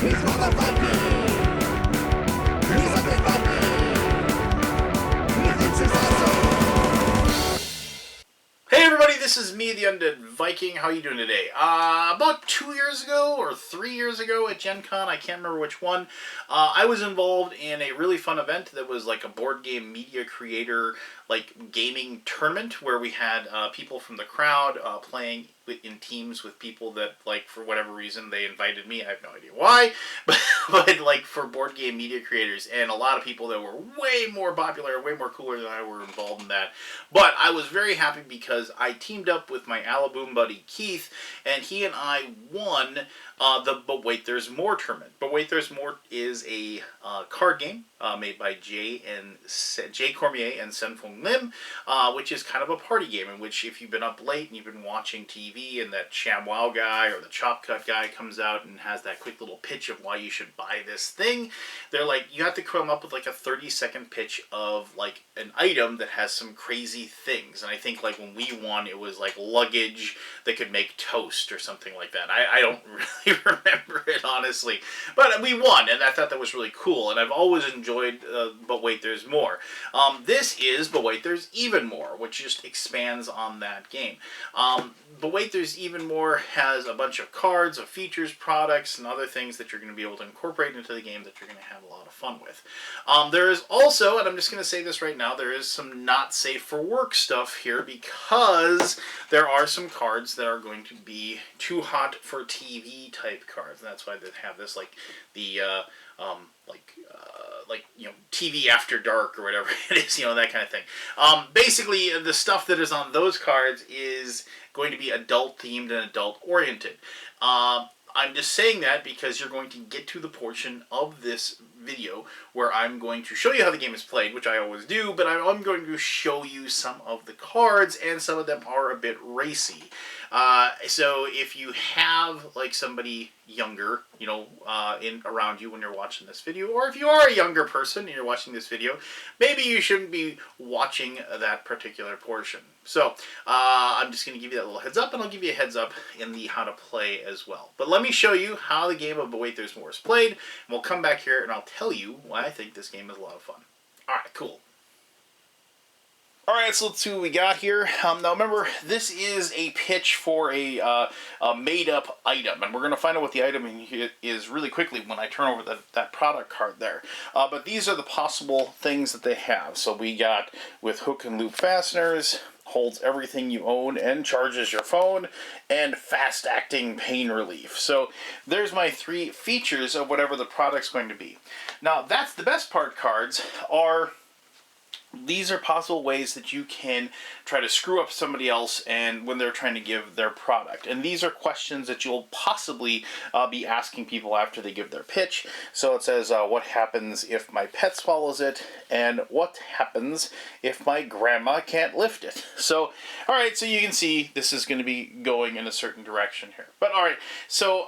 Hey everybody, this is me, the Undead Viking. How are you doing today? About 2 years ago or 3 years ago at Gen Con, I can't remember which one, I was involved in a really fun event that was like a board game media creator, like gaming tournament where we had people from the crowd playing in teams with people that, like, for whatever reason they invited me. I have no idea why, but like for board game media creators, and a lot of people that were way more popular, way more cooler than I were involved in that. But I was very happy because I teamed up with my Alaboom buddy Keith, and he and I won the But Wait There's More tournament. But Wait There's More is a card game made by Jay Cormier and Senfeng Lim, which is kind of a party game in which if you've been up late and you've been watching TV and that ShamWow guy or the Chop Cut guy comes out and has that quick little pitch of why you should buy this thing, they're like, you have to come up with like a 30-second pitch of like an item that has some crazy things. And I think like when we won, it was like luggage that could make toast or something like that. I don't really remember it, honestly. But we won, and I thought that was really cool. And I've always enjoyed But Wait There's More. This is But Wait There's Even More, which just expands on that game. But Wait There's Even More has a bunch of cards, of features, products, and other things that you're going to be able to incorporate into the game that you're going to have a lot of fun with. There is also, and I'm just going to say this right now, there is some not safe for work stuff here because there are some cards that are going to be too hot for TV type cards. And that's why they have this, like the you know, TV After Dark or whatever it is, you know, that kind of thing. Basically, the stuff that is on those cards is going to be adult themed and adult oriented. I'm just saying that because you're going to get to the portion of this video where I'm going to show you how the game is played, which I always do, but I'm going to show you some of the cards, and some of them are a bit racy. So if you have like somebody younger, you know, around you when you're watching this video, or if you are a younger person and you're watching this video, maybe you shouldn't be watching that particular portion. So I'm just going to give you that little heads up, and I'll give you a heads up in the how to play as well. But let me show you how the game of But Wait There's More is played, and we'll come back here and I'll tell you why I think this game is a lot of fun. Alright, cool. Alright, so let's see what we got here. Now remember, this is a pitch for a made-up item, and we're going to find out what the item is really quickly when I turn over that product card there. But these are the possible things that they have. So we got with hook and loop fasteners, holds everything you own and charges your phone, and fast-acting pain relief. So there's my 3 features of whatever the product's going to be. Now that's the best part. Cards are... These are possible ways that you can try to screw up somebody else and when they're trying to give their product. And these are questions that you'll possibly be asking people after they give their pitch. So it says, what happens if my pet swallows it? And what happens if my grandma can't lift it? So, alright, so you can see this is going to be going in a certain direction here. But alright, so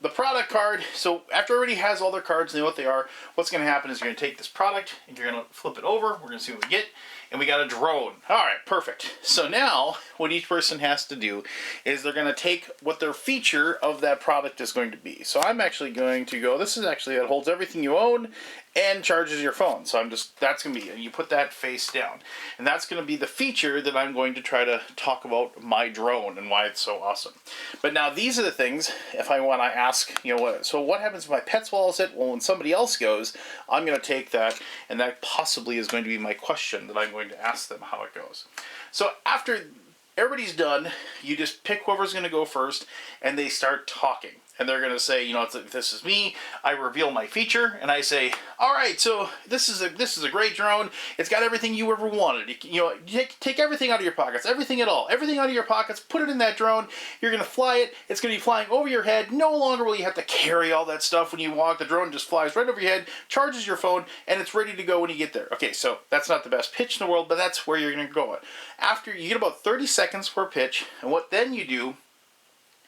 the product card, so after everybody has all their cards and know what they are, what's going to happen is you're going to take this product and you're going to flip it over. We're going to see what we get, and we got a drone. Alright, perfect. So now, what each person has to do is they're going to take what their feature of that product is going to be. So I'm actually going to go, this is actually, it holds everything you own and charges your phone. So that's going to be, you put that face down. And that's going to be the feature that I'm going to try to talk about my drone and why it's so awesome. But now these are the things, if I want to ask, you know, so what happens if my pet swallows it? Well, when somebody else goes, I'm going to take that, and that possibly is going to be my question that I'm going to ask them how it goes. So after everybody's done, you just pick whoever's going to go first, and they start talking. And they're going to say, you know, this is me. I reveal my feature, and I say, all right, so this is a great drone. It's got everything you ever wanted. You know, take everything out of your pockets, everything at all, everything out of your pockets. Put it in that drone. You're going to fly it. It's going to be flying over your head. No longer will you have to carry all that stuff when you walk. The drone just flies right over your head, charges your phone, and it's ready to go when you get there. Okay, so that's not the best pitch in the world, but that's where you're going to go. After you get about 30 seconds for a pitch, and what then you do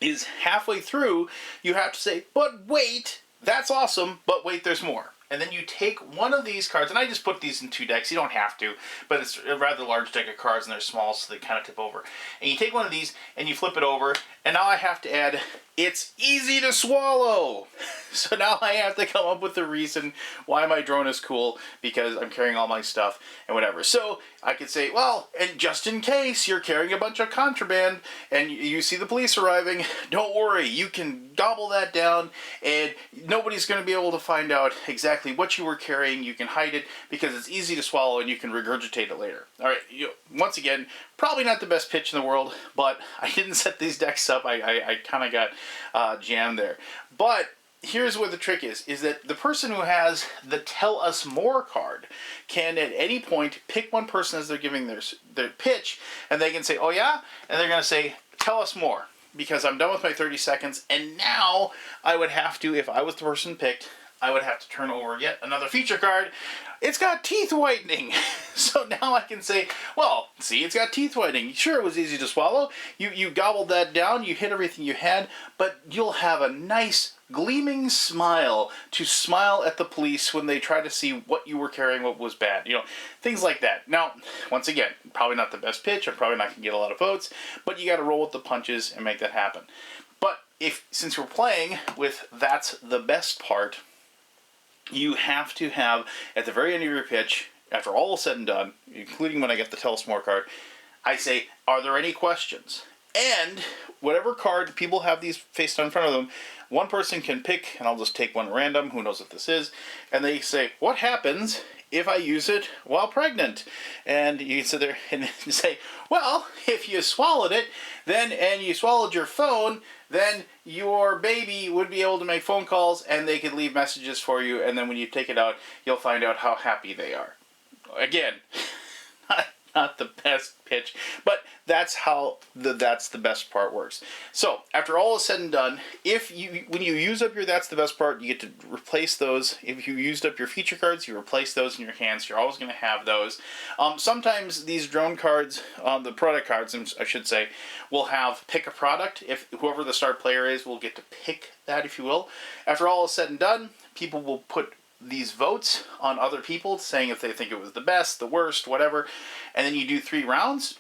is halfway through, you have to say, but wait, that's awesome, but wait, there's more. and then you take one of these cards, and I just put these in 2 decks. You don't have to, but it's a rather large deck of cards, and they're small, so they kind of tip over. And you take one of these, and you flip it over, and now I have to add, it's easy to swallow. So now I have to come up with a reason why my drone is cool, because I'm carrying all my stuff and whatever. So I could say, well, and just in case you're carrying a bunch of contraband and you see the police arriving, don't worry, you can gobble that down and nobody's going to be able to find out exactly what you were carrying. You can hide it because it's easy to swallow and you can regurgitate it later. All right, once again, probably not the best pitch in the world, but I didn't set these decks up. I kind of got jammed there. But here's where the trick is that the person who has the Tell Us More card can at any point pick one person as they're giving their pitch, and they can say, oh yeah? And they're going to say, tell us more, because I'm done with my 30 seconds, and now I would have to, if I was the person picked, I would have to turn over yet another feature card. It's got teeth whitening. So now I can say, well, see, it's got teeth whitening. Sure, it was easy to swallow. You gobbled that down, you hit everything you had, but you'll have a nice gleaming smile to smile at the police when they try to see what you were carrying, what was bad. Things like that. Now, once again, probably not the best pitch. I'm probably not going to get a lot of votes, but you got to roll with the punches and make that happen. But since we're playing with That's the Best Part, you have to have, at the very end of your pitch, after all is said and done, including when I get the Tell Us More card, I say, are there any questions? And whatever card people have these faced in front of them, one person can pick, and I'll just take one random, who knows what this is, and they say, what happens if I use it while pregnant? And you can sit there and say, well, if you swallowed it, and you swallowed your phone, then your baby would be able to make phone calls, and they could leave messages for you, and then when you take it out, you'll find out how happy they are. Again, not the best pitch, but that's how That's the Best Part works. So after all is said and done, when you use up your That's the Best Part, you get to replace those. If you used up your feature cards, you replace those in your hands. You're always going to have those. Sometimes these drone cards, the product cards, I should say, will have pick a product. If whoever the star player is will get to pick that, if you will. After all is said and done, people will put these votes on other people, saying if they think it was the best, the worst, whatever, and then you do 3 rounds.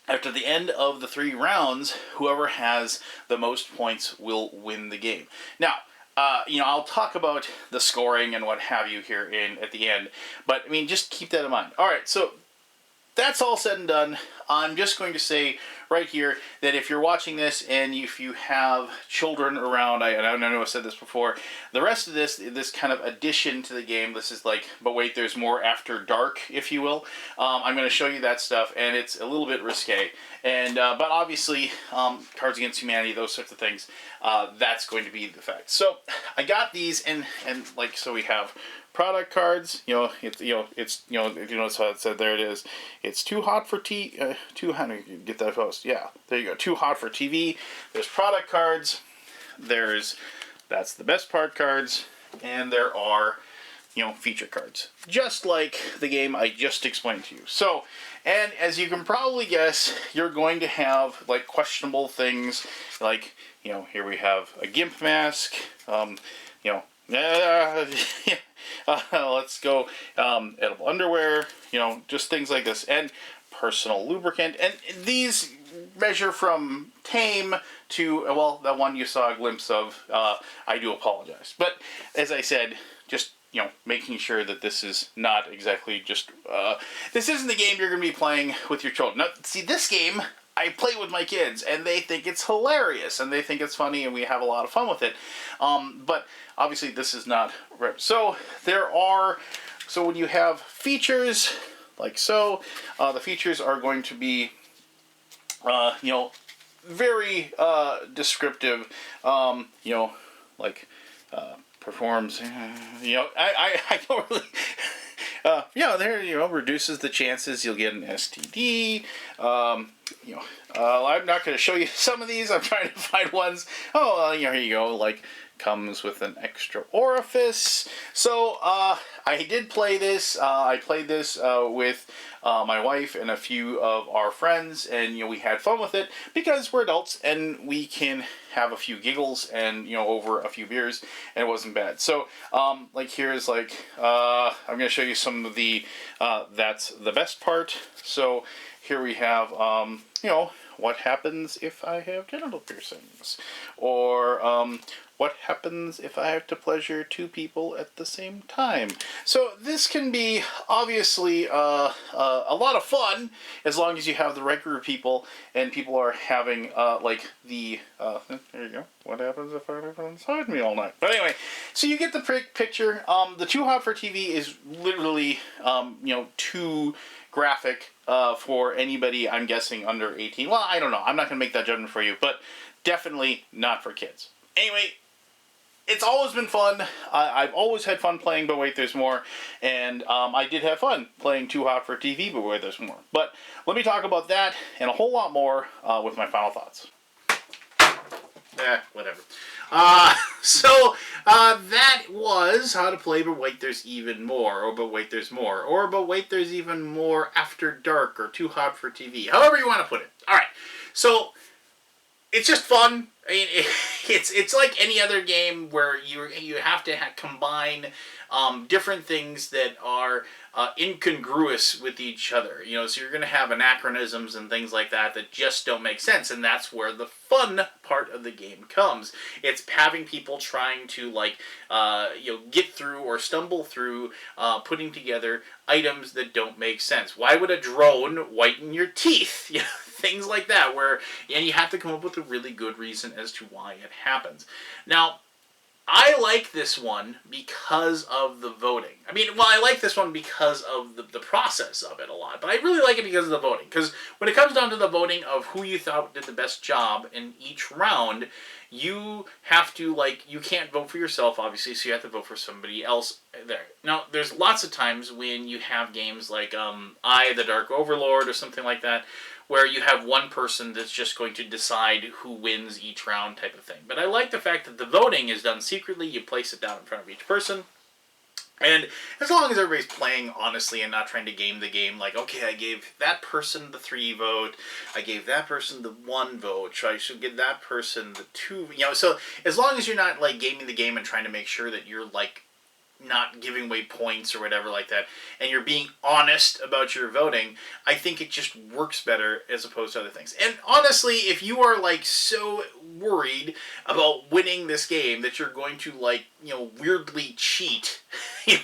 After the end of the 3 rounds, whoever has the most points will win the game. Now, I'll talk about the scoring and what have you here at the end, but just keep that in mind. All right, so that's all said and done. I'm just going to say right here that if you're watching this and if you have children around, I know I said this before, the rest of this kind of addition to the game, this is like, but wait, there's more after dark, if you will. I'm going to show you that stuff, and it's a little bit risque. And but obviously, Cards Against Humanity, those sorts of things, that's going to be the fact. So I got these, and so we have product cards. It's notice how it said there it is. It's too hot for how do you get that post? Yeah, there you go. Too hot for TV. There's product cards. There's That's the Best Part cards, and there are feature cards, just like the game I just explained to you. So, and as you can probably guess, you're going to have like questionable things, like here we have a GIMP mask. Let's go edible underwear, just things like this, and personal lubricant, and these measure from tame to, well, that one you saw a glimpse of, I do apologize. But as I said, just making sure that this is not exactly just, this isn't the game you're going to be playing with your children. Now, see, this game I play with my kids, and they think it's hilarious, and they think it's funny, and we have a lot of fun with it. But obviously, this is not right. So so when you have features like so, the features are going to be, very descriptive. Performs. I don't really. Reduces the chances you'll get an STD. you know, I'm not going to show you some of these. I'm trying to find ones. Oh, here you go. Like, comes with an extra orifice. So, I did play this. I played this with my wife and a few of our friends, and we had fun with it because we're adults and we can have a few giggles and over a few beers, and it wasn't bad. So, like here's like I'm gonna show you some of the that's the best part. So here we have what happens if I have genital piercings, or what happens if I have to pleasure two people at the same time. So this can be obviously a lot of fun as long as you have the right group of people and people are having like the there you go. What happens if I live inside me all night? But anyway, so you get the picture. The Too Hot for TV is literally too graphic for anybody, I'm guessing, under 18. Well, I don't know. I'm not going to make that judgment for you, but definitely not for kids. Anyway, it's always been fun. I've always had fun playing But Wait There's More, and I did have fun playing Too Hot for TV, But Wait There's More. But let me talk about that and a whole lot more with my final thoughts. Whatever. So that was How to Play But Wait There's Even More, or But Wait There's More, or But Wait There's Even More After Dark, or Too Hot for TV, however you want to put it. Alright, so it's just fun. I mean, it's like any other game where you have to combine different things that are incongruous with each other. So you're going to have anachronisms and things like that that just don't make sense, and that's where the fun part of the game comes. It's having people trying to get through or stumble through putting together items that don't make sense. Why would a drone whiten your teeth? Things like that, and you have to come up with a really good reason as to why it happens. Now, I like this one because of the voting. I like this one because of the process of it a lot, but I really like it because of the voting. Because when it comes down to the voting of who you thought did the best job in each round, you have to, you can't vote for yourself, obviously, so you have to vote for somebody else there. Now, there's lots of times when you have games like I, the Dark Overlord, or something like that, where you have one person that's just going to decide who wins each round type of thing. But I like the fact that the voting is done secretly. You place it down in front of each person. And as long as everybody's playing honestly and not trying to game the game, like, okay, I gave that person the 3 vote, I gave that person the 1 vote, so I should give that person the 2, so as long as you're not, gaming the game and trying to make sure that you're, not giving away points or whatever like that, and you're being honest about your voting, I think it just works better as opposed to other things. And honestly, if you are so worried about winning this game that you're going to weirdly cheat, and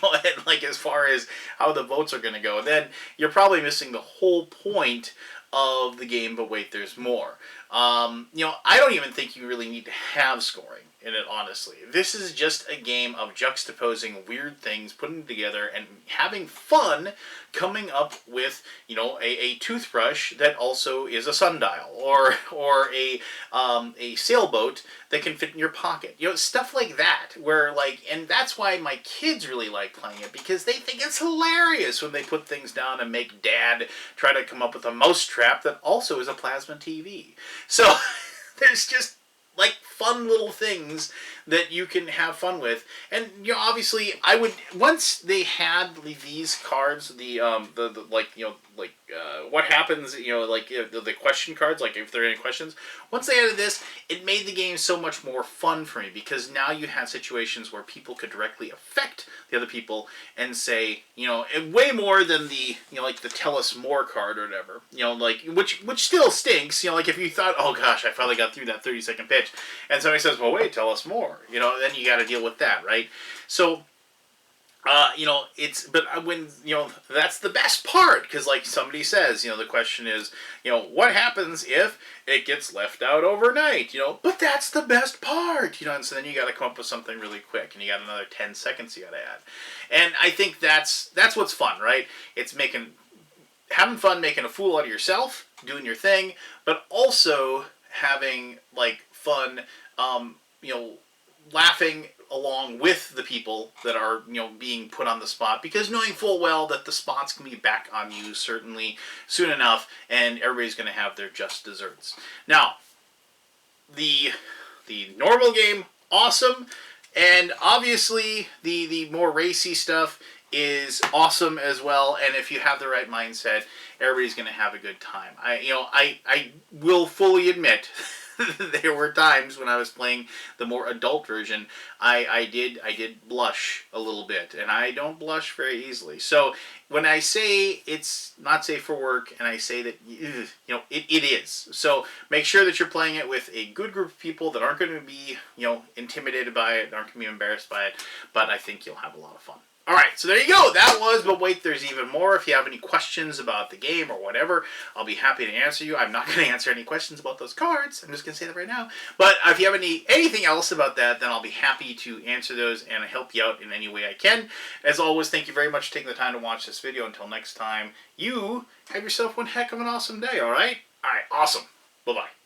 as far as how the votes are going to go, then you're probably missing the whole point of the game. But wait, there's more. I don't even think you really need to have scoring in it, honestly. This is just a game of juxtaposing weird things, putting them together, and having fun coming up with, a toothbrush that also is a sundial, or a sailboat that can fit in your pocket. Stuff like that, where, and that's why my kids really like playing it, because they think it's hilarious when they put things down and make Dad try to come up with a mousetrap that also is a plasma TV. So, there's just fun little things that you can have fun with. And obviously I would, once they had these cards, what happens, the question cards, if there are any questions, once they added this, it made the game so much more fun for me, because now you had situations where people could directly affect the other people and say, and way more than the the Tell Us More card or whatever, which still stinks, if you thought, oh gosh, I finally got through that 30-second pitch, and somebody says, well, wait, tell us more, then you got to deal with that, right? So, but when, that's the best part, because somebody says, the question is, what happens if it gets left out overnight, but that's the best part, and so then you got to come up with something really quick, and you got another 10 seconds you got to add. And I think that's what's fun, right? It's having fun, making a fool out of yourself, doing your thing, but also having, fun, laughing along with the people that are, you know, being put on the spot, because knowing full well that the spots can be back on you certainly soon enough, and everybody's going to have their just desserts. Now, the normal game, awesome, and obviously the more racy stuff is awesome as well. And if you have the right mindset, everybody's going to have a good time. I will fully admit there were times when I was playing the more adult version, I did blush a little bit, and I don't blush very easily. So when I say it's not safe for work, and I say that, you know, it is. So make sure that you're playing it with a good group of people that aren't going to be, you know, intimidated by it, aren't going to be embarrassed by it. But I think you'll have a lot of fun. All right, so there you go. That was, but wait, there's even more. If you have any questions about the game or whatever, I'll be happy to answer you. I'm not going to answer any questions about those cards. I'm just going to say that right now. But if you have anything else about that, then I'll be happy to answer those and help you out in any way I can. As always, thank you very much for taking the time to watch this video. Until next time, you have yourself one heck of an awesome day, all right? All right, awesome. Bye-bye.